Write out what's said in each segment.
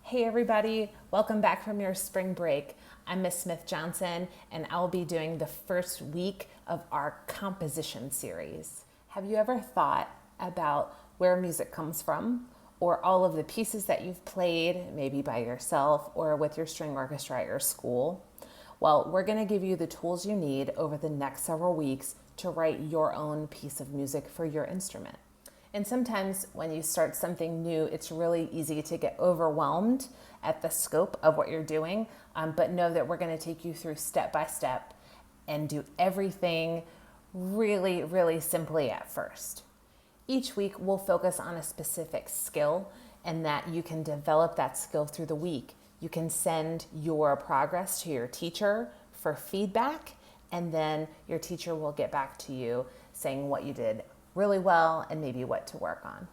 Hey everybody, welcome back from your spring break. I'm Miss Smith Johnson and I'll be doing the first week of our composition series. Have you ever thought about where music comes from or all of the pieces that you've played, maybe by yourself or with your string orchestra at your school? Well, we're going to give you the tools you need over the next several weeks to write your own piece of music for your instrument. And sometimes when you start something new, it's really easy to get overwhelmed at the scope of what you're doing. But know that we're going to take you through step by step and do everything really, really simply at first. Each week we'll focus on a specific skill and that you can develop that skill through the week. You can send your progress to your teacher for feedback, and then your teacher will get back to you saying what you did really well and maybe what to work on.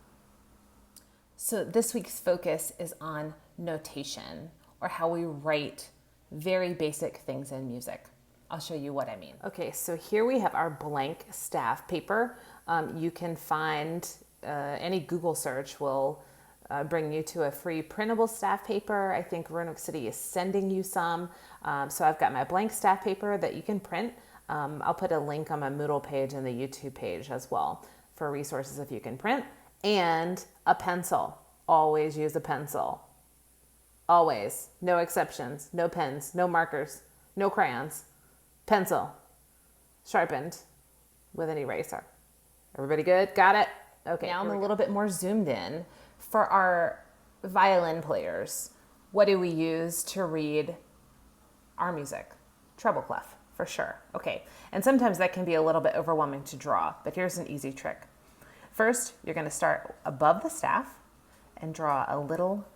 So this week's focus is on notation, or how we write very basic things in music. I'll show you what I mean. Okay, so here we have our blank staff paper. You can find any Google search will bring you to a free printable staff paper. I think Roanoke City is sending you some. So I've got my blank staff paper that you can print. I'll put a link on my Moodle page and the YouTube page as well for resources if you can print, and a pencil. Always use a pencil. Always. No exceptions. No pens. No markers. No crayons. Pencil. Sharpened with an eraser. Everybody good? Got it? Okay. Now I'm a little bit more zoomed in. For our violin players, what do we use to read our music? Treble clef, for sure. Okay, and sometimes that can be a little bit overwhelming to draw, but here's an easy trick. First, you're going to start above the staff and draw a little,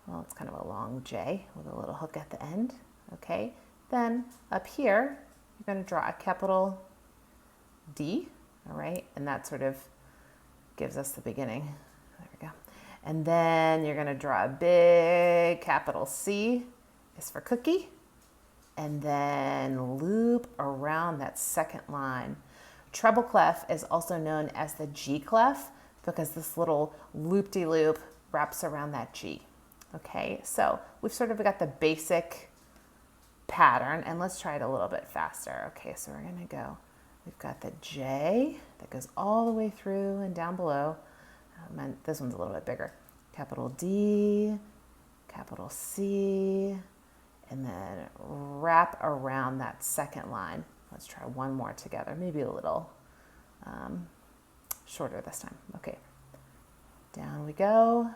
well, it's kind of a long J with a little hook at the end. Okay, then up here, you're going to draw a capital D, all right, and that sort of gives us the beginning. There we go. And then you're going to draw a big capital C, is for cookie, and then loop around that second line. Treble clef is also known as the G clef because this little loop-de-loop wraps around that G. Okay, so we've sort of got the basic pattern, and let's try it a little bit faster. Okay, so we're gonna go, we've got the J that goes all the way through and down below. This one's a little bit bigger. Capital D, capital C, and then wrap around that second line. Let's try one more together, maybe a little shorter this time. Okay, down we go.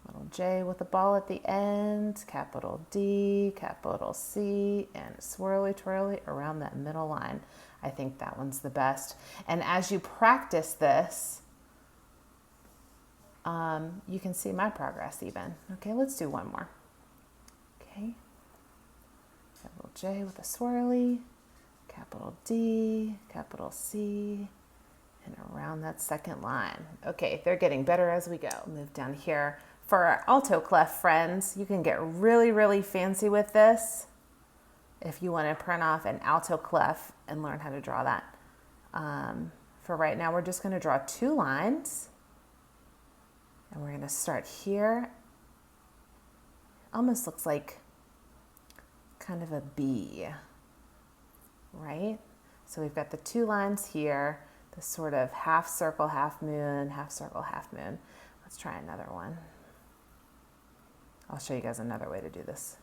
Little J with the ball at the end, capital D, capital C, and swirly twirly around that middle line. I think that one's the best. And as you practice this, you can see my progress even. Okay, let's do one more. Okay, capital J with a swirly, capital D, capital C, and around that second line. Okay, they're getting better as we go. Move down here. For our alto clef friends, you can get really, really fancy with this if you want to print off an alto clef and learn how to draw that. For right now, we're just going to draw 2 lines. And we're going to start here. Almost looks like kind of a B, right? So we've got the 2 lines here, the sort of half circle, half moon, half circle, half moon. Let's try another one. I'll show you guys another way to do this.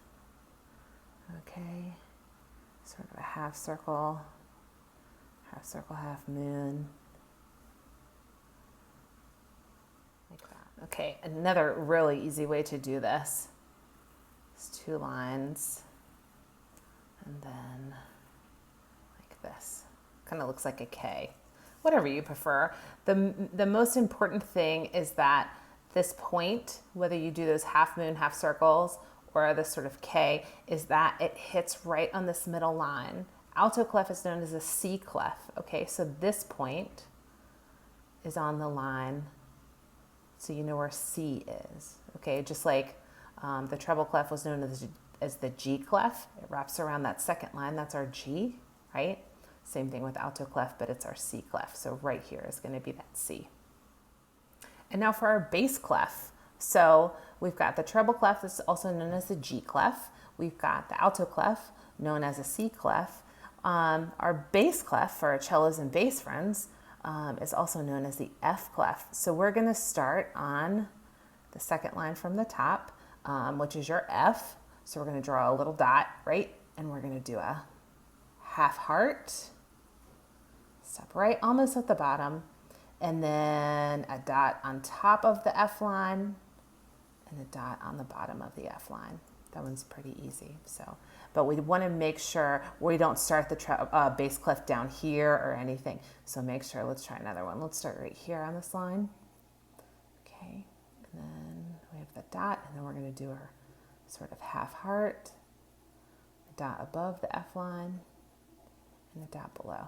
Okay, sort of a half circle, half moon. Like that. Okay, another really easy way to do this is 2 lines, and then like this. Kind of looks like a K. Whatever you prefer. The most important thing is that this point, whether you do those half moon, half circles, or this sort of K, is that it hits right on this middle line. Alto clef is known as a C clef. Okay, so this point is on the line, so you know where C is. Okay, just like the treble clef was known as the G clef. It wraps around that second line. That's our G, right? Same thing with alto clef, but it's our C clef. So right here is going to be that C. And now for our bass clef. So we've got the treble clef, this is also known as the G clef. We've got the alto clef, known as a C clef. Our bass clef for our cellos and bass friends is also known as the F clef. So we're going to start on the second line from the top, which is your F. So we're going to draw a little dot, right? And we're going to do a half heart, stop right almost at the bottom, and then a dot on top of the F line and a dot on the bottom of the F line. That one's pretty easy. So, but we want to make sure we don't start the bass clef down here or anything. So make sure, let's try another one. Let's start right here on this line. Okay, and then we have the dot, and then we're going to do our sort of half heart, a dot above the F line, and a dot below.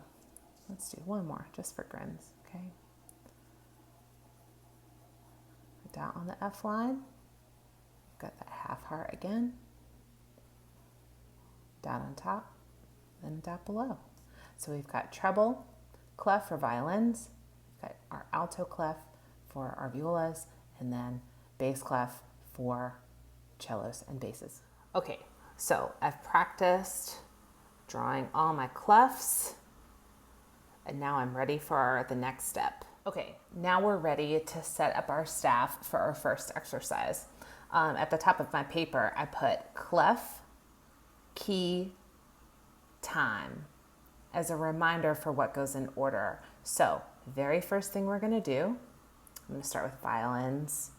Let's do one more just for grins, okay? A dot on the F line. Got that half heart again, dot on top, then a dot below. So we've got treble clef for violins, we've got our alto clef for our violas, and then bass clef for cellos and basses. Okay, so I've practiced drawing all my clefs, and now I'm ready for the next step. Okay, now we're ready to set up our staff for our first exercise. At the top of my paper, I put clef, key, time as a reminder for what goes in order. So very first thing we're going to do, I'm going to start with violins.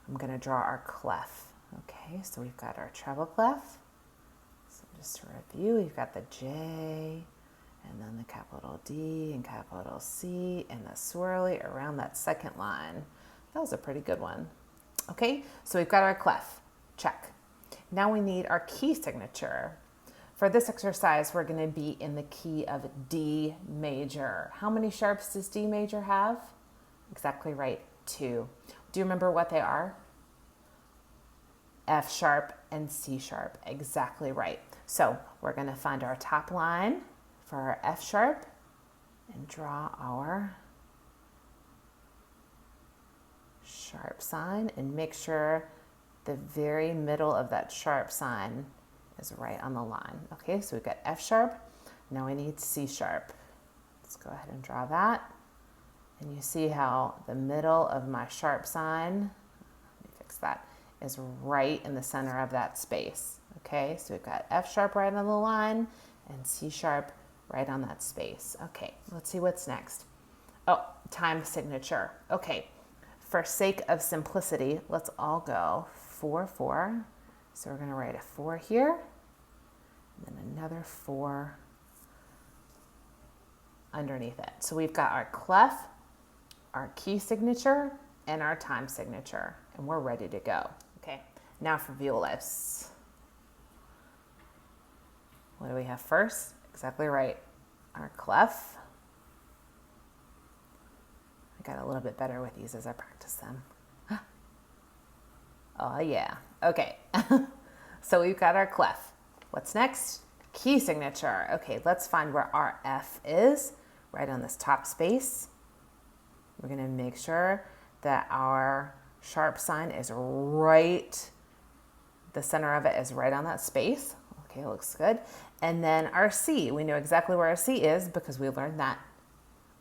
I'm going to draw our clef. Okay, so we've got our treble clef. So just to review, we've got the J, and then the capital D and capital C, and the swirly around that second line. That was a pretty good one. Okay, so we've got our clef, check. Now we need our key signature. For this exercise, we're going to be in the key of D major. How many sharps does D major have? Exactly right, 2. Do you remember what they are? F sharp and C sharp, exactly right. So we're going to find our top line for our F sharp and draw our sharp sign, and make sure the very middle of that sharp sign is right on the line. Okay, so we've got F sharp. Now we need C sharp. Let's go ahead and draw that. And you see how the middle of my sharp sign, let me fix that, is right in the center of that space. Okay, so we've got F sharp right on the line and C sharp right on that space. Okay, let's see what's next. Oh, time signature. Okay. For sake of simplicity, let's all go 4, 4. So we're going to write a 4 here, and then another 4 underneath it. So we've got our clef, our key signature, and our time signature, and we're ready to go. Okay, now for violas. What do we have first? Exactly right, our clef. Got a little bit better with these as I practice them. Oh yeah, okay. So we've got our clef. What's next? Key signature. Okay, let's find where our F is, right on this top space. We're gonna make sure that our sharp sign is right, the center of it is right on that space. Okay, looks good. And then our C, we know exactly where our C is because we learned that.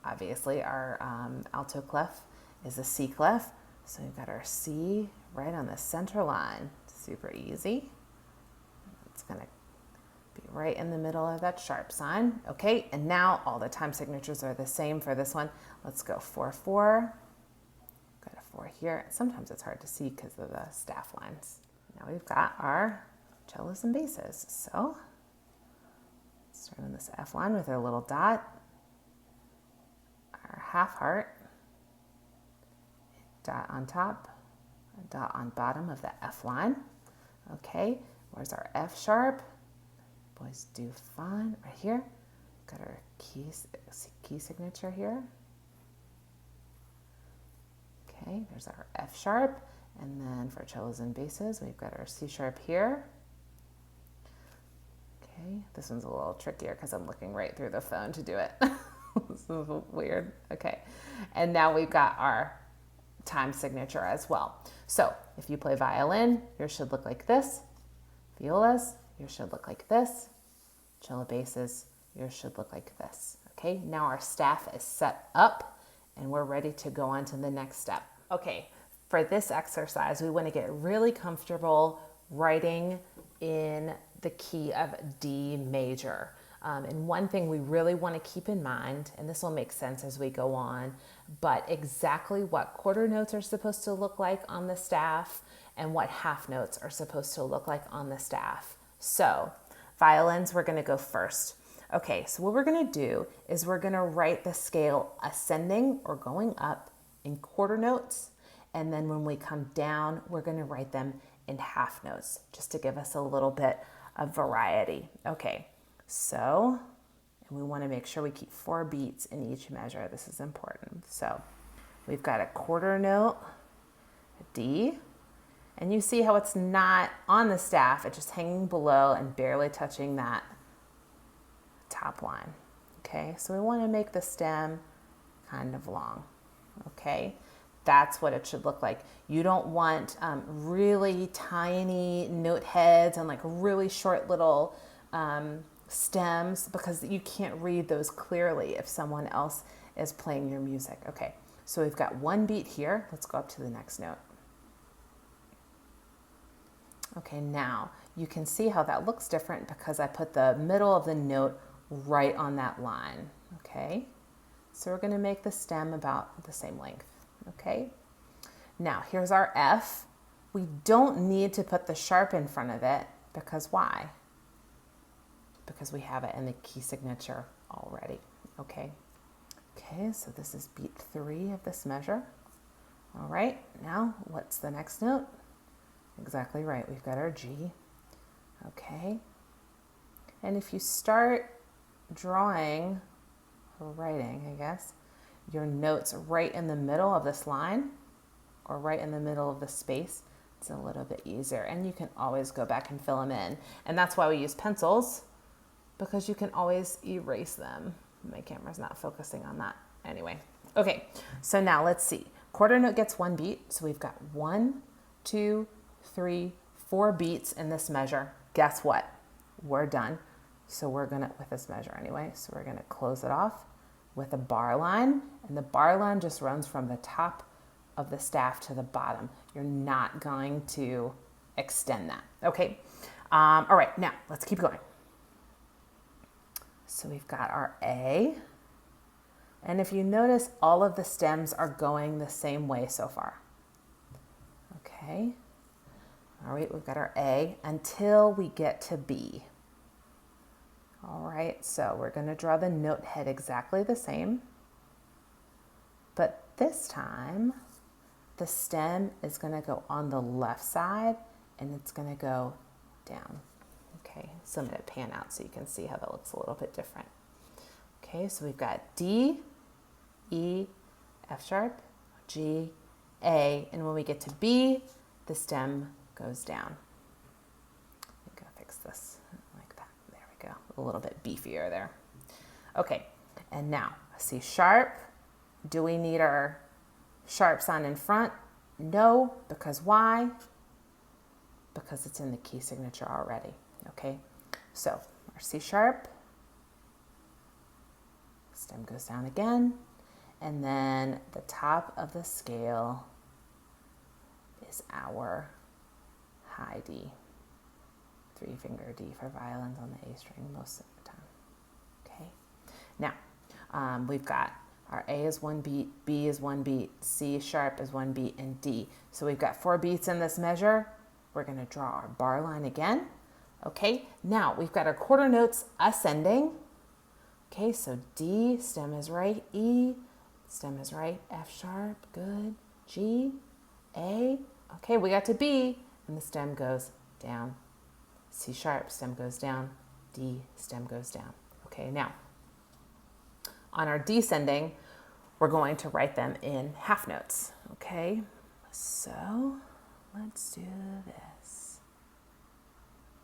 Obviously, our alto clef is a C clef. So we've got our C right on the center line. Super easy. It's going to be right in the middle of that sharp sign. Okay, and now all the time signatures are the same for this one. Let's go 4, 4. Got a 4 here. Sometimes it's hard to see because of the staff lines. Now we've got our cellos and basses. So start on this F line with our little dot. Our half heart, dot on top, a dot on bottom of the F line. Okay, where's our F sharp? Boys do fine right here. Got our key signature here. Okay, there's our F sharp, and then for cellos and basses, we've got our C sharp here. Okay, this one's a little trickier because I'm looking right through the phone to do it. This is weird. Okay. And now we've got our time signature as well. So if you play violin, yours should look like this. Violas, yours should look like this. Cello basses, yours should look like this. Okay, now our staff is set up and we're ready to go on to the next step. Okay, for this exercise, we want to get really comfortable writing in the key of D major. And one thing we really want to keep in mind, and this will make sense as we go on, but exactly what quarter notes are supposed to look like on the staff and what half notes are supposed to look like on the staff. So violins, we're going to go first. Okay, so what we're going to do is we're going to write the scale ascending or going up in quarter notes. And then when we come down, we're going to write them in half notes just to give us a little bit of variety. Okay, so, and we want to make sure we keep 4 beats in each measure. This is important. So we've got a quarter note, a D, and you see how it's not on the staff, it's just hanging below and barely touching that top line. Okay, so we want to make the stem kind of long. Okay, that's what it should look like. You don't want really tiny note heads and like really short little stems, because you can't read those clearly if someone else is playing your music. Okay, so we've got 1 beat here. Let's go up to the next note. Okay, now you can see how that looks different because I put the middle of the note right on that line. Okay, so we're going to make the stem about the same length. Okay, now here's our F. We don't need to put the sharp in front of it because why? Because we have it in the key signature already. Okay, so this is beat 3 of this measure. All right, now what's the next note? Exactly right, we've got our G. Okay, and if you start drawing or writing, I guess, your notes right in the middle of this line or right in the middle of the space, it's a little bit easier, and you can always go back and fill them in. And that's why we use pencils, because you can always erase them. My camera's not focusing on that. Anyway, okay, so now let's see. Quarter note gets 1 beat, so we've got 1, 2, 3, 4 beats in this measure. Guess what? We're done. So we're gonna, with this measure anyway, so we're gonna close it off with a bar line, and the bar line just runs from the top of the staff to the bottom. You're not going to extend that, okay? All right, now let's keep going. So we've got our A, and if you notice, all of the stems are going the same way so far. Okay, all right, we've got our A until we get to B. All right, so we're going to draw the note head exactly the same, but this time the stem is going to go on the left side and it's going to go down. Okay, so I'm going to pan out so you can see how that looks a little bit different. Okay, so we've got D, E, F sharp, G, A, and when we get to B, the stem goes down. I'm going to fix this like that. There we go. A little bit beefier there. Okay, and now C sharp. Do we need our sharp sound in front? No, because why? Because it's in the key signature already. Okay, so our C sharp, stem goes down again, and then the top of the scale is our high D. 3-finger D for violins on the A string most of the time. Okay, now we've got our A is 1 beat, B is 1 beat, C sharp is 1 beat, and D. So we've got 4 beats in this measure. We're going to draw our bar line again. Okay, now we've got our quarter notes ascending. Okay, so D, stem is right, E, stem is right, F sharp, good, G, A. Okay, we got to B, and the stem goes down. C sharp, stem goes down, D, stem goes down. Okay, now on our descending, we're going to write them in half notes. Okay, so let's do this.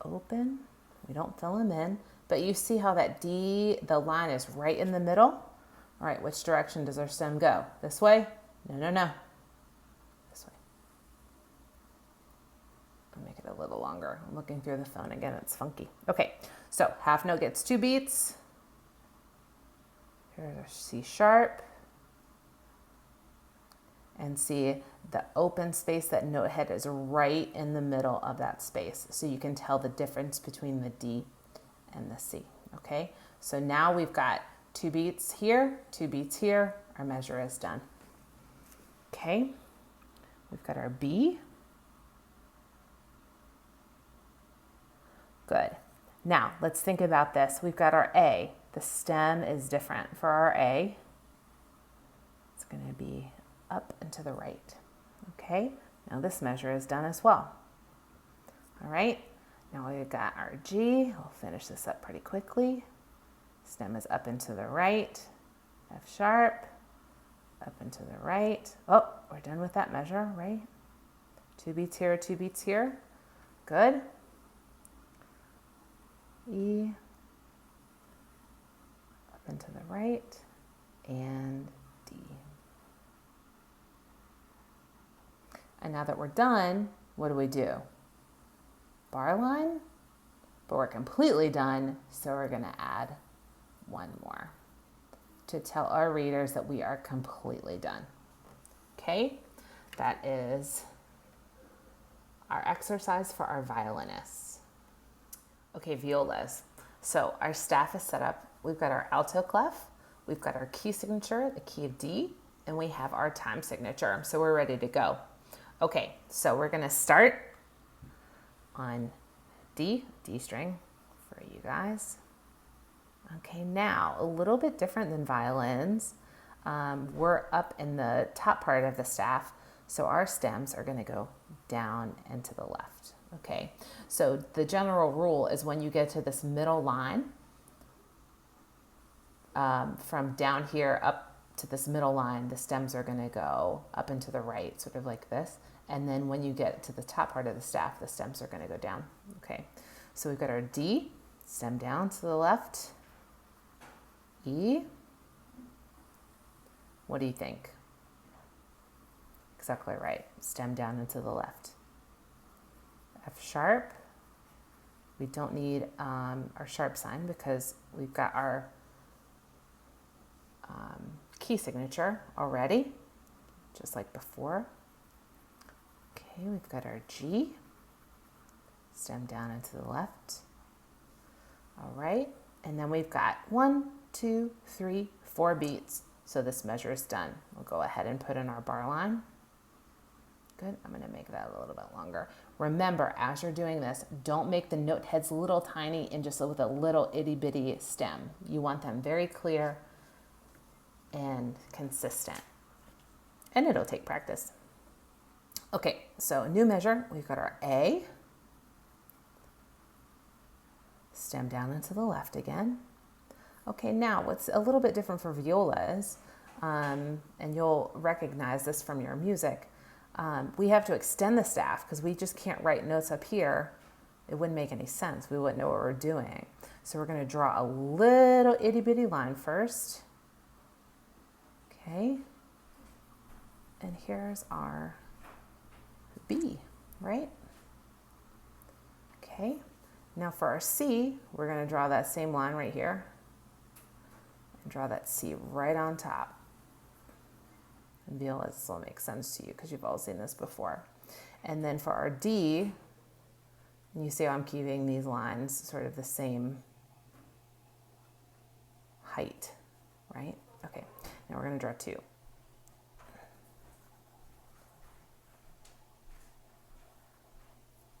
Open, we don't fill them in, but you see how that D, the line is right in the middle? All right, which direction does our stem go? This way? No, no, no. This way. a little longer. I'm looking through the phone again, it's funky. Okay, so half note gets 2 beats. Here's our C sharp. And see the open space, that note head is right in the middle of that space. So you can tell the difference between the D and the C, okay? So now we've got 2 beats here, 2 beats here. Our measure is done. Okay, we've got our B. Good. Now let's think about this. We've got our A. The stem is different. For our A, it's going to be up and to the right. Okay, now this measure is done as well. All right, now we've got our G. We'll finish this up pretty quickly. Stem is up and to the right. F sharp, up and to the right. Oh, we're done with that measure, right? 2 beats here, 2 beats here. Good. E, up and to the right, and D. And now that we're done, what do? Bar line, but we're completely done, so we're gonna add 1 more to tell our readers that we are completely done. Okay, that is our exercise for our violinists. Okay, violas. So our staff is set up. We've got our alto clef, we've got our key signature, the key of D, and we have our time signature. So we're ready to go. Okay, so we're gonna start on D string for you guys. Okay, now a little bit different than violins. We're up in the top part of the staff, so our stems are gonna go down and to the left. Okay, so the general rule is when you get to this middle line, from down here up to this middle line, the stems are gonna go up and to the right, sort of like this. And then when you get to the top part of the staff, the stems are gonna go down. Okay, so we've got our D, stem down to the left. E, what do you think? Exactly right, stem down and to the left. F sharp, we don't need our sharp sign because we've got our key signature already, just like before. Okay, we've got our G, stem down and to the left. All right, and then we've got 1, 2, 3, 4 beats. So this measure is done. We'll go ahead and put in our bar line. Good, I'm gonna make that a little bit longer. Remember, as you're doing this, don't make the note heads little tiny and just with a little itty bitty stem. You want them very clear and consistent. And it'll take practice. Okay, so new measure, we've got our A, stem down and to the left again. Okay, now what's a little bit different for violas, and you'll recognize this from your music, we have to extend the staff because we just can't write notes up here. It wouldn't make any sense. We wouldn't know what we're doing. So we're gonna draw a little itty bitty line first. Okay, and here's our B, right? Okay, now for our C, we're gonna draw that same line right here and draw that C right on top. And violas, this will make sense to you because you've all seen this before. And then for our D, you see how I'm keeping these lines sort of the same height, right? Okay, now we're gonna draw 2.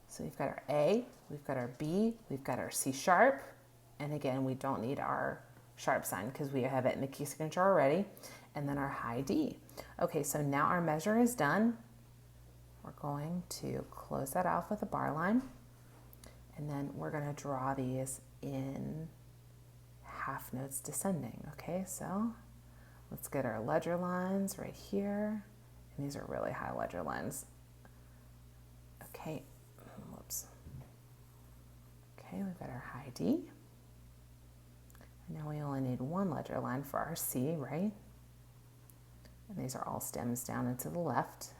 So we've got our A, we've got our B, we've got our C sharp, and again, we don't need our sharp sign because we have it in the key signature already, and then our high D. Okay, so now our measure is done. We're going to close that off with a bar line, and then we're gonna draw these in half notes descending, okay? So let's get our ledger lines right here, and these are really high ledger lines. Okay. Whoops. Okay, we've got our high D. And now we only need 1 ledger line for our C, right? And these are all stems down and to the left.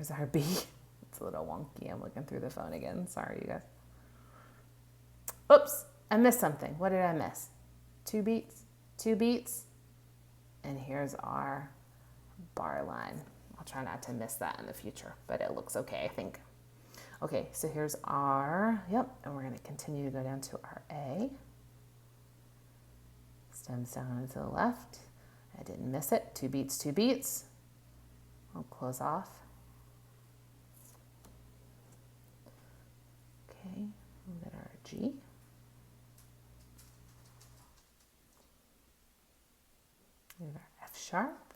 Here's our B. It's a little wonky. I'm looking through the phone again. Sorry, you guys. Oops, I missed something. What did I miss? 2 beats, 2 beats. And here's our bar line. I'll try not to miss that in the future, but it looks okay, I think. Okay, so here's our, and we're gonna continue to go down to our A. Stems down and to the left. I didn't miss it. 2 beats, 2 beats. I'll close off. Okay, we'll get our G. We have our F sharp.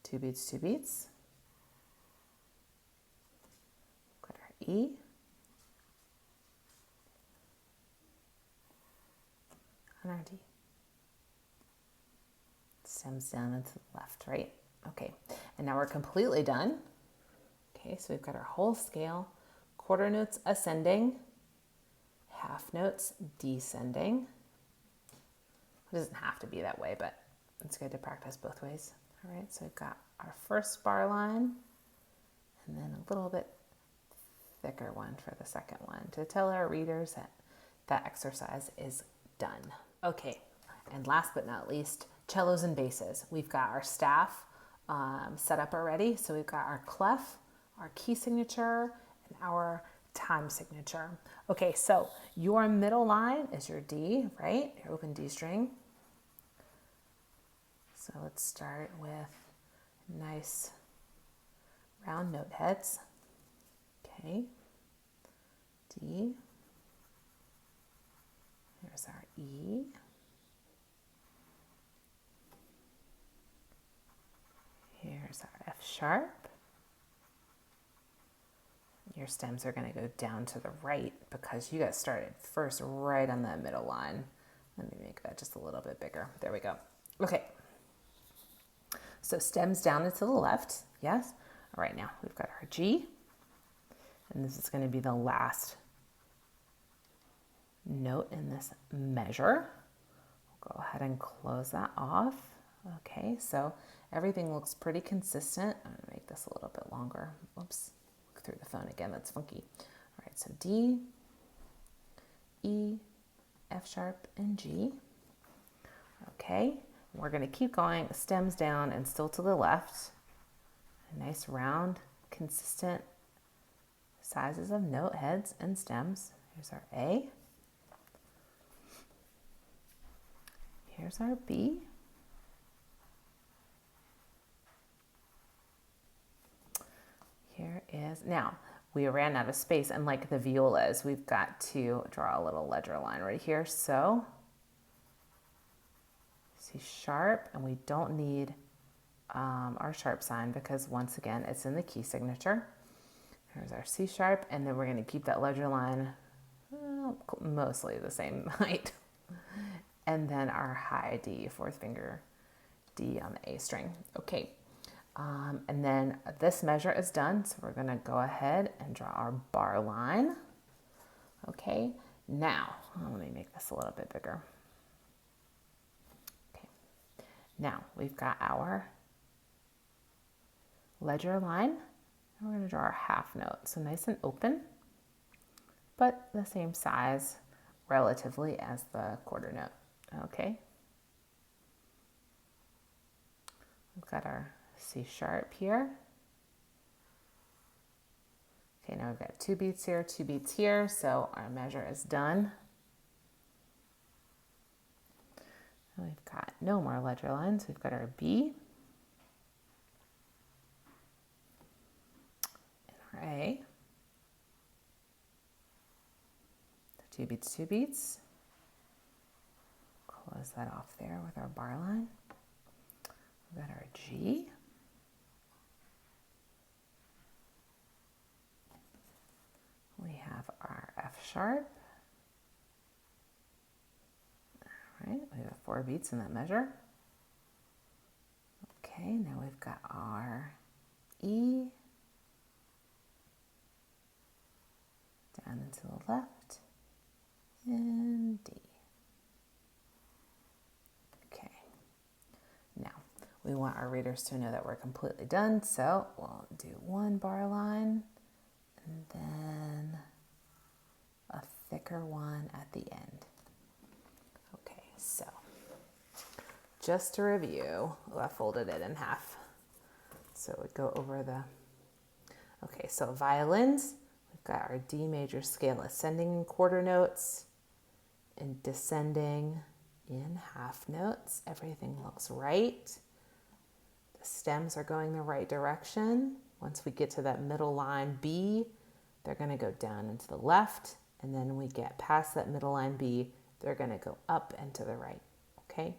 Two beats, 2 beats. Got our E. And our D. Stems down and to the left, right? Okay, and now we're completely done. Okay, so we've got our whole scale, quarter notes ascending, half notes descending. It doesn't have to be that way, but it's good to practice both ways. All right, so we've got our first bar line and then a little bit thicker one for the second one to tell our readers that that exercise is done. Okay, and last but not least, cellos and basses. We've got our staff set up already. So we've got our clef, our key signature, and our time signature. Okay, so your middle line is your D, right? Your open D string. So let's start with nice round note heads. Okay, D. Here's our E. Here's our F sharp. Your stems are going to go down to the right because you got started first right on that middle line. Let me make that just a little bit bigger. There we go. Okay. So stems down and to the left. Yes. All right, now we've got our G. And this is going to be the last note in this measure. We'll go ahead and close that off. Okay, so everything looks pretty consistent. I'm going to make this a little bit longer. Oops, look through the phone again. That's funky. All right, so D, E, F sharp, and G. Okay, we're going to keep going, stems down and still to the left. A nice round, consistent sizes of note heads and stems. Here's our A. Here's our B. Here is, now we ran out of space, and like the violas, we've got to draw a little ledger line right here. So C sharp, and we don't need our sharp sign because once again, it's in the key signature. Here's our C sharp, and then we're going to keep that ledger line mostly the same height. And then our high D, fourth finger D on the A string. Okay, and then this measure is done, so we're going to go ahead and draw our bar line. Okay, now let me make this a little bit bigger. Okay, now we've got our ledger line, and we're going to draw our half note. So nice and open, but the same size relatively as the quarter note. Okay, we've got our C sharp here. Okay, now we've got 2 beats here, 2 beats here, so our measure is done. And we've got no more ledger lines. We've got our B and our A. 2 beats, 2 beats. Close that off there with our bar line. We've got our G. We have our F sharp. All right, we have 4 beats in that measure. Okay, now we've got our E. Down and to the left. And D. Okay, now we want our readers to know that we're completely done. So we'll do one bar line and then a thicker one at the end. Okay, so just to review, I folded it in half. So it would go over the, okay, so violins, we've got our D major scale ascending in quarter notes and descending in half notes. Everything looks right. The stems are going the right direction. Once we get to that middle line B, they're going to go down and to the left. And then when we get past that middle line B, they're going to go up and to the right. Okay.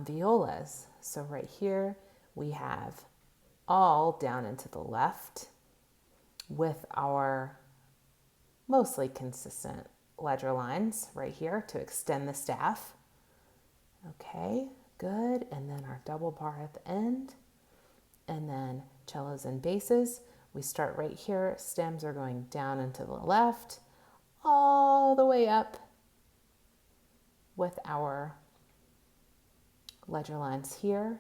Violas. So right here we have all down and to the left with our mostly consistent ledger lines right here to extend the staff. Okay, good. And then our double bar at the end. And then cellos and basses. We start right here. Stems are going down and to the left, all the way up with our ledger lines here.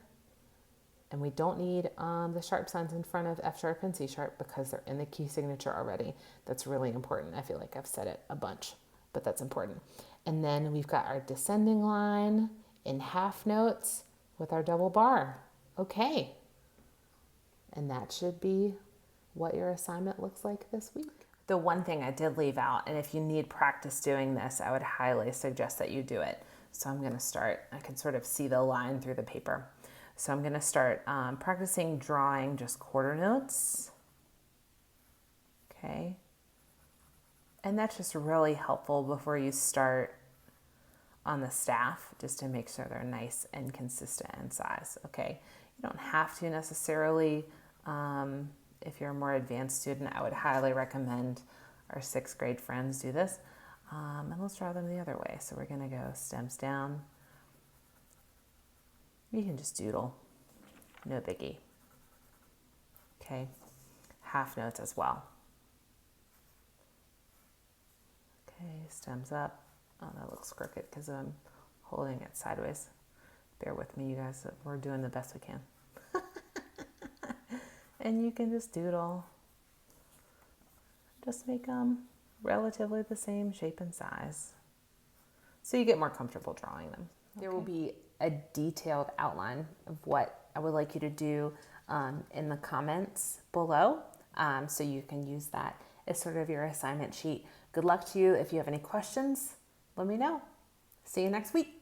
And we don't need the sharp signs in front of F sharp and C sharp because they're in the key signature already. That's really important. I feel like I've said it a bunch, but that's important. And then we've got our descending line in half notes with our double bar. Okay. And that should be what your assignment looks like this week. The one thing I did leave out, and if you need practice doing this, I would highly suggest that you do it. So I'm going to start, I can sort of see the line through the paper. So I'm going to start practicing drawing just quarter notes. Okay. And that's just really helpful before you start on the staff, just to make sure they're nice and consistent in size. Okay. You don't have to necessarily, if you're a more advanced student, I would highly recommend our 6th grade friends do this. And let's draw them the other way. So we're going to go stems down. You can just doodle, no biggie. Okay, half notes as well. Okay, stems up. Oh, that looks crooked because I'm holding it sideways. Bear with me, you guys. We're doing the best we can. And you can just doodle. Just make them relatively the same shape and size, so you get more comfortable drawing them. Okay. There will be a detailed outline of what I would like you to do in the comments below, so you can use that as sort of your assignment sheet. Good luck to you. If you have any questions, let me know. See you next week.